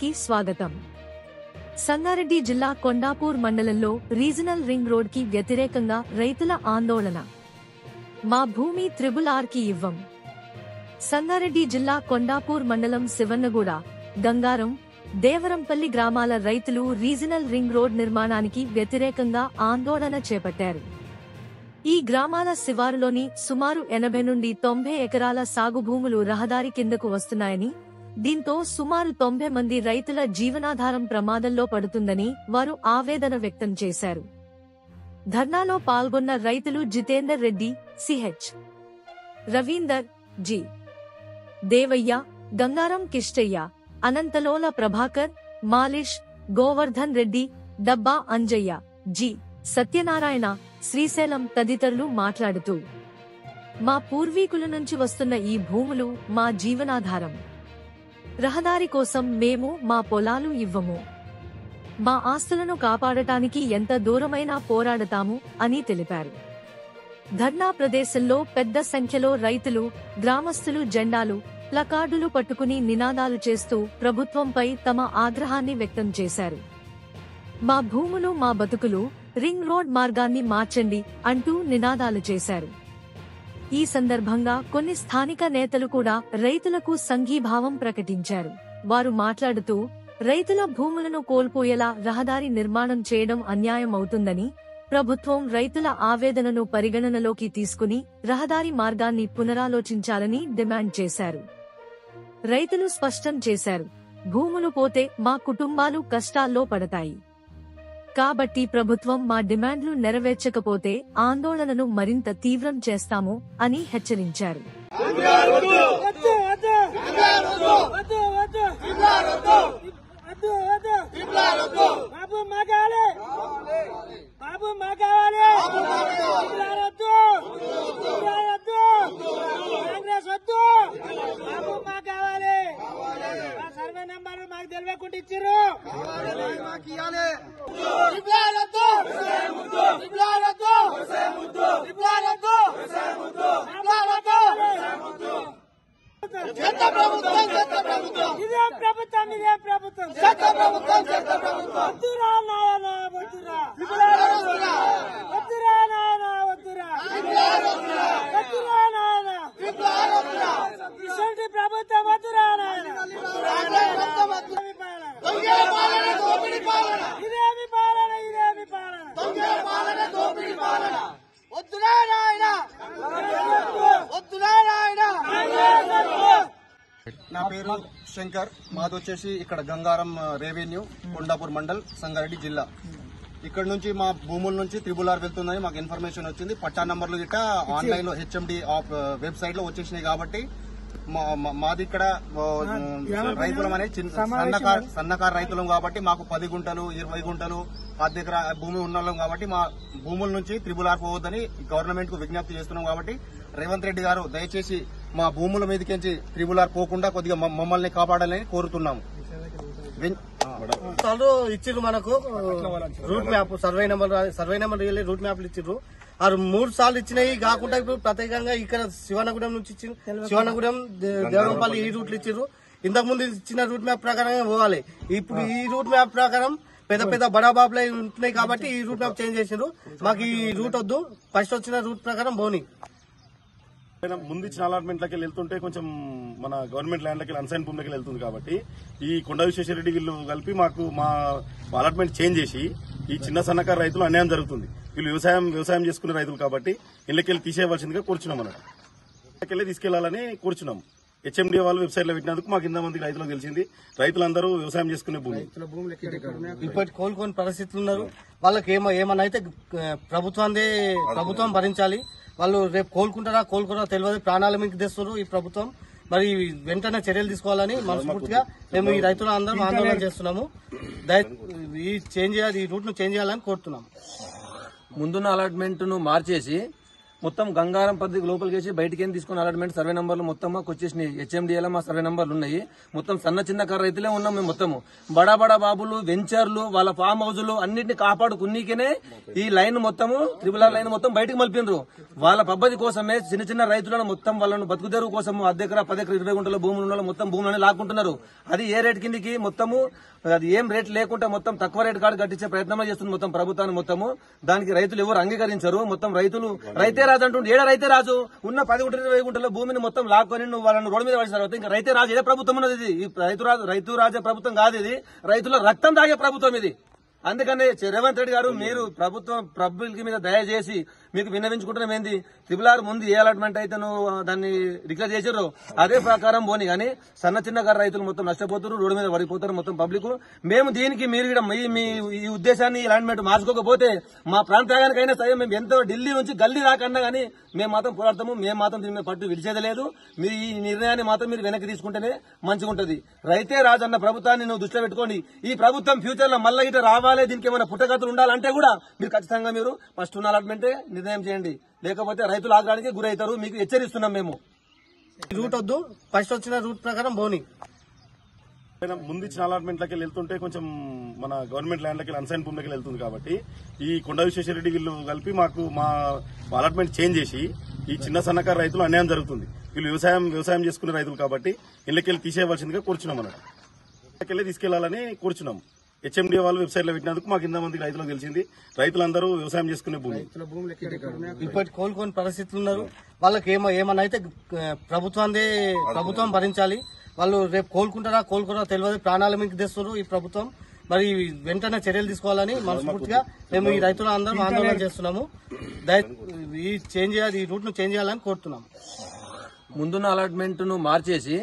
కి స్వాగతం. సంగారెడ్డి జిల్లా కొండాపూర్ మండలంలో రీజనల్ రింగ్ రోడ్ కి వ్యతిరేకంగా రైతుల ఆందోళన. మా భూమి RRR కి ఇవ్వం. సంగారెడ్డి జిల్లా కొండాపూర్ మండలం శివన్నగూడ, గంగారం, దేవరంపల్లి గ్రామాల రైతులు రీజనల్ రింగ్ రోడ్ నిర్మాణానికి వ్యతిరేకంగా ఆందోళన చేపట్టారు. ఈ గ్రామాల శివారులోని సుమారు 80 నుండి 90 ఎకరాల సాగు భూములు రహదారి కిందకు వస్తున్నాయని, దీంతో సుమారు 90 మంది రైతుల జీవనాధారం ప్రమాదంలో పడుతుందని వారు ఆవేదన వ్యక్తం చేశారు. ధర్నాలో పాల్గొన్న రైతులు జితేందర్ రెడ్డి, సిహెచ్ రవీందర్, జి దేవయ్య, గంగారం కిష్టయ్య, అనంతలోల ప్రభాకర్, మాలిష్, గోవర్ధన్ రెడ్డి, డబ్బా అంజయ్య, జి సత్యనారాయణ, శ్రీశైలం తదితరులు మాట్లాడుతూ, మా పూర్వీకుల నుంచి వస్తున్న ఈ భూములు మా జీవనాధారం. రహదారి కోసం మేము మా పొలాలు ఇవ్వము. మా ఆస్తులను కాపాడటానికి ఎంత దూరమైనా పోరాడతాము అని తెలిపారు. ధర్నా ప్రదేశంలో పెద్ద సంఖ్యలో రైతులు, గ్రామస్తులు జెండాలు, ప్లకార్డులు పట్టుకుని నినాదాలు చేస్తూ ప్రభుత్వంపై తమ ఆగ్రహాన్ని వ్యక్తం చేశారు. మా భూములు మా బతుకులు, రింగ్ రోడ్ మార్గాన్ని మార్చండి అంటూ నినాదాలు చేశారు. ఈ సందర్భంగా కొన్ని స్థానిక నేతలు కూడా రైతులకు సంఘీభావం ప్రకటించారు. వారు మాట్లాడుతూ, రైతుల భూములను కోల్పోయేలా రహదారి నిర్మాణం చేయడం అన్యాయం అవుతుందని, ప్రభుత్వం రైతుల ఆవేదనను పరిగణనలోకి తీసుకుని రహదారి మార్గాన్ని పునరాలోచించాలని డిమాండ్ చేశారు. రైతులు స్పష్టం చేశారు, భూములు పోతే మా కుటుంబాలు కష్టాల్లో పడతాయి. కాబట్టి ప్రభుత్వం మా డిమాండ్లు నెరవేర్చకపోతే ఆందోళనను మరింత తీవ్రం చేస్తాము అని హెచ్చరించారు. సర్వే నెంబర్ మాకు తెలియకుండా ఇచ్చిర్రు. ఇదే ప్రభుత్వం వద్దురా నాయన, వద్దురా వద్దురా నాయన, వద్దురా వద్దురా నాయన, ఇటువంటి ప్రభుత్వం వద్దురా నాయన. ఇదేమి పాలన, ఇదేమి పాలన, వద్దురా నాయన, వద్దురా నాయన. నా పేరు శంకర్, మాదొచ్చేసి ఇక్కడ గంగారం రెవెన్యూ, కొండాపూర్ మండల్, సంగారెడ్డి జిల్లా. ఇక్కడ నుంచి మా భూముల నుంచి RRR వెళ్తుందని మాకు ఇన్ఫర్మేషన్ వచ్చింది. పట్టా నంబర్లు గిట్ట ఆన్లైన్ లో HMD వెబ్సైట్ లో వచ్చేసినాయి. కాబట్టి మాది ఇక్కడ రైతులం అనేది సన్నకారు రైతులం కాబట్టి మాకు 10 గుంటలు 20 గుంటలు 10 ఎకరా భూమి ఉన్నోళ్ళం కాబట్టి మా భూముల నుంచి RRR పోవద్దని గవర్నమెంట్ కు విజ్ఞప్తి చేస్తున్నాం. కాబట్టి రేవంత్ రెడ్డి గారు దయచేసి మా భూముల మీదకించి RRR పోకుండా కొద్దిగా మమ్మల్ని కాపాడాలని కోరుతున్నాము. ఇచ్చిర్రు మనకు route map, survey number route మ్యాప్లు ఇచ్చిర్రు. 3 సార్లు ఇచ్చినాయి కాకుండా ఇప్పుడు ప్రత్యేకంగా ఇక్కడ శివనగూడెం నుంచి శివనగూడెం, దేవరంపల్లి ఈ రూట్లు ఇచ్చిర్రు. ఇంతకు ముందు ఇచ్చిన రూట్ మ్యాప్ ప్రకారంగా పోవాలి. ఇప్పుడు ఈ రూట్ మ్యాప్ ప్రకారం పెద్ద పెద్ద బడాబాబులు ఉంటున్నాయి కాబట్టి ఈ రూట్ మ్యాప్ చేంజ్ చేసిండ్రు. మాకు ఈ రూట్ వద్దు, ఫస్ట్ వచ్చిన రూట్ ప్రకారం పోనీ. ముందు ఇచ్చిన అలాట్మెంట్లకి వెళ్తుంటే కొంచెం మన గవర్నమెంట్ ల్యాండ్లకి అన్సైన్ భూమికి వెళ్తుంది కాబట్టి ఈ కొండ విశ్వేశ్వరరెడ్డి వీళ్ళు కలిపి మాకు మా అలాట్మెంట్ చేంజ్ చేసి ఈ చిన్న సన్నకారు రైతులు అన్యాయం జరుగుతుంది. వీళ్ళు వ్యవసాయం చేసుకునే రైతులు కాబట్టి ఇళ్ళకెళ్ళి తీసేయవలసిందిగా కూర్చున్నాం. అన్నట్టు ఇళ్ళకెళ్ళి తీసుకెళ్లాలని కూర్చున్నాం. HMD వాళ్ళు వెబ్సైట్ లో పెట్టినందుకు మాకు ఇంతమంది రైతులకు తెలిసింది. రైతులందరూ వ్యవసాయం చేసుకునే భూమి ఇప్పటి కోలుకోని పరిస్థితులు ఉన్నారు. వాళ్ళకి ఏమన్నా అయితే ప్రభుత్వం భరించాలి. వాళ్ళు రేపు కోలుకుంటారా తెలియదు. ప్రాణాల మీకు తెస్తున్నారు ఈ ప్రభుత్వం. మరి వెంటనే చర్యలు తీసుకోవాలని మనస్ఫూర్తిగా మేము ఈ రైతులు అందరం ఆందోళన చేస్తున్నాము. ఈ రూట్ ను చేంజ్ చేయాలని కోరుతున్నాము. ముందున్న అలాట్మెంట్ ను మార్చేసి మొత్తం గంగారం పద్ధతి లోపలికి వేసి బయటికి ఏం తీసుకుని అలాట్మెంట్ సర్వే నంబర్లు మొత్తం మాకు వచ్చేసినాయి. హెచ్ఎండిఏలో మా సర్వే నంబర్లు ఉన్నాయి. మొత్తం సన్న చిన్నకారు రైతులే ఉన్నాం మేము. మొత్తము బడా బడా బాబులు, వెంచర్లు, వాళ్ళ ఫామ్ హౌజులు అన్నింటినీ కాపాడుకున్నీకనే ఈ లైన్ మొత్తము త్రిబుల్ ఆర్ లైన్ మొత్తం బయటకు మలిపినరు. వాళ్ళ పద్ధతి కోసమే చిన్న చిన్న రైతులను మొత్తం వాళ్ళను బతుకుదెరువు కోసం 10 ఎకరా 10 ఎకరా 20 గుంటల భూములు ఉన్న మొత్తం భూములని లాక్కుంటున్నారు. అది ఏ రేట్ కిందికి మొత్తము అది ఏం రేట్ లేకుండా మొత్తం తక్కువ రేట్ కాడ కట్టించే ప్రయత్నమే చేస్తుంది మొత్తం ప్రభుత్వాన్ని. మొత్తము దానికి రైతులు ఎవరు అంగీకరించరు. మొత్తం రైతులు రైతే రాజు అంటుండే. ఏడా రైతే రాజు? ఉన్న 10 గుంటల 20 గుంటల భూమిని మొత్తం లాక్కొని నువ్వు వాళ్ళని రోడ్డు మీద పడిన తర్వాత ఇంకా రైతే రాజు ఏ ప్రభుత్వం ఉన్నది? ఇది ఈ రైతు రాజే ప్రభుత్వం కాదు. ఇది రైతుల రక్తం తాగే ప్రభుత్వం ఇది. అందుకనే రేవంత్ రెడ్డి గారు మీరు ప్రభుత్వం మీద దయచేసి మీకు విన్నవించుకుంటున్నాం ఏంది, త్రిబుల్ ఆర్ ముందు ఏ అలాట్మెంట్ అయితే నువ్వు దాన్ని డిక్లేర్ చేసారో అదే ప్రకారం పోని. కానీ సన్న చిన్నకారు రైతులు మొత్తం నష్టపోతారు, రోడ్డు మీద పడిపోతారు మొత్తం పబ్లిక్. మేము దీనికి మీరు మీ ఈ ఉద్దేశాన్ని అలాట్మెంట్ మార్చుకోకపోతే మా ప్రాంతానికైనా సరే మేము ఎంతో ఢిల్లీ నుంచి గల్లీ రాకన్నా కానీ మేము మాత్రం పోరాడతాము. మేము మాత్రం దీని మీద పట్టు విడిచేది లేదు. మీరు ఈ నిర్ణయాన్ని మాత్రం మీరు వెనక్కి తీసుకుంటేనే మంచిగా ఉంటుంది. రైతే రాజు అన్న ప్రభుత్వాన్ని నువ్వు దృష్టిలో పెట్టుకోండి. ఈ ప్రభుత్వం ఫ్యూచర్ లో మళ్ళీ ఇట రావాలి, దీనికి ఏమైనా పుట్టగతులు ఉండాలంటే కూడా మీరు ఖచ్చితంగా మీరు ఫస్ట్ ఉన్న అలాట్మెంటే నిర్ణయం చేయండి. లేకపోతే రైతులు ఆగ్రహానికి గురవుతారు. మీకు హెచ్చరిస్తున్నాం మేము. రూట్ వద్దు, ఫస్ట్ వచ్చిన రూట్ ప్రకారం పోనీ. ముందు ఇచ్చిన అలాట్మెంట్లకి వెళ్తుంటే కొంచెం మన గవర్నమెంట్ ల్యాండ్లకి అన్సైన్ భూమికి వెళ్తుంది కాబట్టి ఈ కొండ విశ్వేశ్వరరెడ్డి వీళ్ళు కలిపి మాకు మా అలాట్మెంట్ చేంజ్ చేసి ఈ చిన్న సన్నకారు రైతులు అన్యాయం జరుగుతుంది. వీళ్ళు వ్యవసాయం చేసుకునే రైతులు కాబట్టి ఇళ్ళకెళ్ళి తీసేయవలసిందిగా కూర్చున్నాం అన్నట్టు. ఇళ్ళకెళ్ళి తీసుకెళ్లాలని కూర్చున్నాం. హెచ్ఎండి వాళ్ళు వెబ్సైట్ లో పెట్టినందుకు మాకు ఇంతమంది రైతులకు తెలిసింది. రైతులందరూ వ్యవసాయం చేసుకునే భూమి ఇప్పటి కోలుకొని పరిస్థితులు ఉన్నారు. వాళ్ళకి ఏమన్నా అయితే ప్రభుత్వం భరించాలి. వాళ్ళు రేపు కోలుకుంటారా తెలియదు. ప్రాణాల మీకు తెస్తున్నారు ఈ ప్రభుత్వం. మరి వెంటనే చర్యలు తీసుకోవాలని మనస్ఫూర్తిగా మేము ఈ రైతులు అందరం ఆందోళన చేస్తున్నాము. ఈ రూట్ ను చేంజ్ చేయాలని కోరుతున్నాము. ముందున్న అలాట్మెంట్ ను మార్చేసి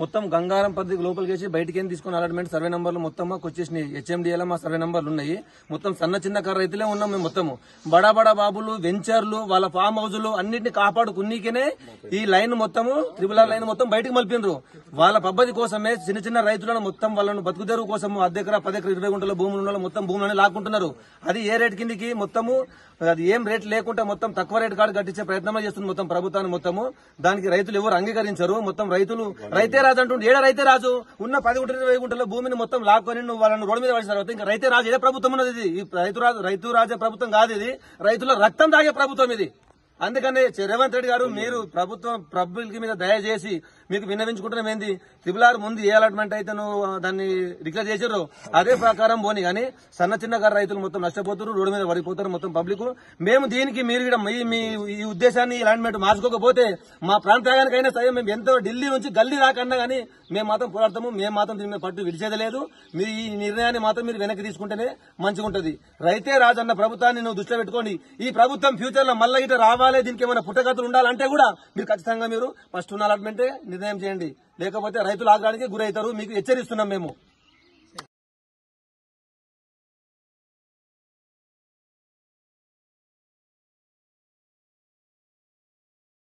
మొత్తం గంగారం పద్ధతి లోపలికి వేసి బయటికి ఏం తీసుకుని అలాట్మెంట్ సర్వే నంబర్లు మొత్తం మాకు వచ్చేసినాయి. హెచ్ఎండిఏలో మా సర్వే నంబర్లు ఉన్నాయి. మొత్తం సన్న చిన్నకారు రైతులే ఉన్నాం మేము. మొత్తము బడా బడా బాబులు, వెంచర్లు, వాళ్ళ ఫామ్ హౌజులు అన్నింటినీ కాపాడుకున్నీకనే ఈ లైన్ మొత్తము త్రిబుల్ ఆర్ లైన్ మొత్తం బయటకు మలిపినరు. వాళ్ళ పద్ధతి కోసమే చిన్న చిన్న రైతులను మొత్తం వాళ్ళను బతుకుదెరువు కోసం 10 ఎకరా 10 ఎకరా 20 గుంటల భూములు ఉన్న మొత్తం భూములని లాక్కుంటున్నారు. అది ఏ రేట్ కిందికి మొత్తము అది ఏం రేట్ లేకుండా మొత్తం తక్కువ రేట్ కాడ కట్టించే ప్రయత్నమే చేస్తుంది మొత్తం ప్రభుత్వాన్ని. మొత్తము దానికి రైతులు ఎవరు అంగీకరించరు. మొత్తం రైతులు రైతే రాజు అంటుండే. ఏడా రైతే రాజు? ఉన్న 10 గుంటల 20 గుంటల భూమిని మొత్తం లాక్కొని నువ్వు వాళ్ళని రోడ్డు మీద పడిన తర్వాత ఇంకా రైతే రాజు ఏ ప్రభుత్వం ఉన్నది? ఇది ఈ రైతు రాజే ప్రభుత్వం కాదు. ఇది రైతుల రక్తం తాగే ప్రభుత్వం ఇది. అందుకనే రేవంత్ రెడ్డి గారు మీరు ప్రభుత్వం మీద దయచేసి మీకు విన్నవించుకుంటున్నాం ఏంది, త్రిబుల్ ఆర్ ముందు ఏ అలాట్మెంట్ అయితే నువ్వు దాన్ని డిక్లేర్ చేసారో అదే ప్రకారం పోని. కానీ సన్న చిన్నకారు రైతులు మొత్తం నష్టపోతారు, రోడ్డు మీద పడిపోతారు మొత్తం పబ్లిక్. మేము దీనికి మీరు మీ ఈ ఉద్దేశాన్ని అలాట్మెంట్ మార్చుకోకపోతే మా ప్రాంతానికైనా సరే మేము ఎంతో ఢిల్లీ నుంచి గల్లీ రాకన్నా కానీ మేము మాత్రం పోరాడతాము. మేము మాత్రం దీని మీద పట్టు విడిచేది లేదు. మీరు ఈ నిర్ణయాన్ని మాత్రం మీరు వెనక్కి తీసుకుంటేనే మంచిగా ఉంటుంది. రైతే రాజు అన్న ప్రభుత్వాన్ని నువ్వు దృష్టిలో పెట్టుకోండి. ఈ ప్రభుత్వం ఫ్యూచర్ లో మళ్ళీ ఇట రావాలి, దీనికి ఏమైనా పుట్టగతులు ఉండాలంటే కూడా మీరు ఖచ్చితంగా మీరు ఫస్ట్ ఉన్న అలాట్మెంటే నిర్ణయం చేయండి. లేకపోతే రైతులు ఆగ్రహానికి గురవుతారు. మీకు హెచ్చరిస్తున్నాం మేము.